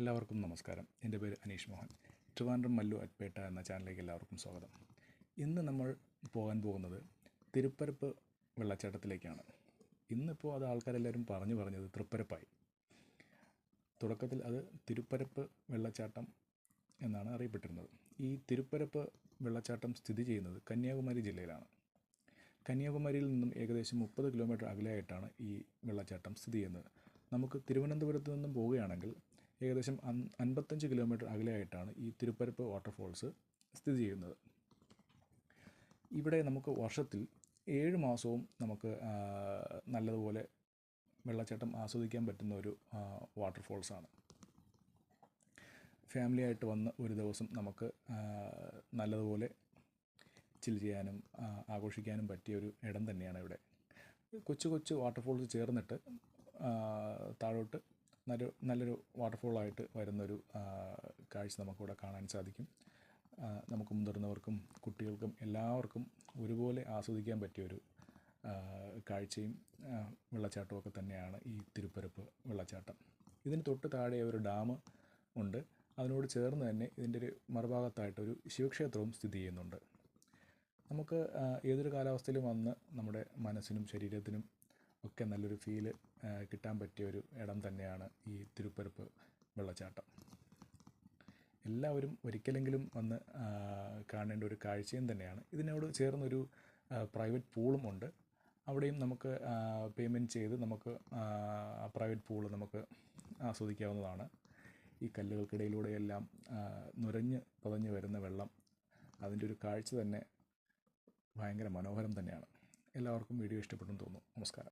എല്ലാവർക്കും നമസ്കാരം. എൻ്റെ പേര് അനീഷ് മോഹൻ. ട്രിവാൻഡ്രം മല്ലു അറ്റ്പേട്ട എന്ന ചാനലിലേക്ക് എല്ലാവർക്കും സ്വാഗതം. ഇന്ന് നമ്മൾ പോകാൻ പോകുന്നത് തിരുപ്പരപ്പ് വെള്ളച്ചാട്ടത്തിലേക്കാണ്. ഇന്നിപ്പോൾ അത് ആൾക്കാരെല്ലാവരും പറഞ്ഞത് തൃപ്പരപ്പായി. തുടക്കത്തിൽ അത് തിരുപ്പരപ്പ് വെള്ളച്ചാട്ടം എന്നാണ് അറിയപ്പെട്ടിരുന്നത്. ഈ തിരുപ്പരപ്പ് വെള്ളച്ചാട്ടം സ്ഥിതി ചെയ്യുന്നത് കന്യാകുമാരി ജില്ലയിലാണ്. കന്യാകുമാരിയിൽ നിന്നും ഏകദേശം 30 കിലോമീറ്റർ അകലെയായിട്ടാണ് ഈ വെള്ളച്ചാട്ടം സ്ഥിതി ചെയ്യുന്നത്. നമുക്ക് തിരുവനന്തപുരത്ത് നിന്നും പോവുകയാണെങ്കിൽ ഏകദേശം 55 കിലോമീറ്റർ അകലെയായിട്ടാണ് ഈ തിരുപ്പരപ്പ് വാട്ടർഫോൾസ് സ്ഥിതി ചെയ്യുന്നത്. ഇവിടെ നമുക്ക് വർഷത്തിൽ 7 മാസവും നമുക്ക് നല്ലതുപോലെ വെള്ളച്ചാട്ടം ആസ്വദിക്കാൻ പറ്റുന്ന ഒരു വാട്ടർഫോൾസാണ്. ഫാമിലിയായിട്ട് വന്ന് ഒരു ദിവസം നമുക്ക് നല്ലതുപോലെ ചിൽ ചെയ്യാനും ആഘോഷിക്കാനും പറ്റിയ ഒരു ഇടം തന്നെയാണ് ഇവിടെ. കൊച്ചു വാട്ടർഫോൾസ് ചേർന്നിട്ട് താഴോട്ട് നല്ലൊരു വാട്ടർഫോളായിട്ട് വരുന്നൊരു കാഴ്ച നമുക്കിവിടെ കാണാൻ സാധിക്കും. നമുക്ക് മുതിർന്നവർക്കും കുട്ടികൾക്കും എല്ലാവർക്കും ഒരുപോലെ ആസ്വദിക്കാൻ പറ്റിയൊരു കാഴ്ചയും വെള്ളച്ചാട്ടമൊക്കെ തന്നെയാണ് ഈ തിരുപ്പരപ്പ് വെള്ളച്ചാട്ടം. ഇതിന് തൊട്ട് താഴെ ഒരു ഡാം ഉണ്ട്. അതിനോട് ചേർന്ന് തന്നെ ഇതിൻ്റെ ഒരു മറുഭാഗത്തായിട്ടൊരു ശിവക്ഷേത്രവും സ്ഥിതി ചെയ്യുന്നുണ്ട്. നമുക്ക് ഏതൊരു കാലാവസ്ഥയിലും വന്ന് നമ്മുടെ മനസ്സിനും ശരീരത്തിനും ഒക്കെ നല്ലൊരു ഫീല് കിട്ടാൻ പറ്റിയ ഒരു ഇടം തന്നെയാണ് ഈ തിരുപ്പരപ്പ് വെള്ളച്ചാട്ടം. എല്ലാവരും ഒരിക്കലെങ്കിലും വന്ന് കാണേണ്ട ഒരു കാഴ്ചയും തന്നെയാണ്. ഇതിനോട് ചേർന്നൊരു പ്രൈവറ്റ് പൂളും ഉണ്ട്. അവിടെയും നമുക്ക് പേയ്മെൻറ്റ് ചെയ്ത് നമുക്ക് പ്രൈവറ്റ് പൂള് നമുക്ക് ആസ്വദിക്കാവുന്നതാണ്. ഈ കല്ലുകൾക്കിടയിലൂടെയെല്ലാം നുരഞ്ഞ് പതഞ്ഞ് വരുന്ന വെള്ളം, അതിൻ്റെ ഒരു കാഴ്ച തന്നെ ഭയങ്കര മനോഹരം തന്നെയാണ്. എല്ലാവർക്കും വീഡിയോ ഇഷ്ടപ്പെട്ടെന്ന് തോന്നുന്നു. നമസ്കാരം.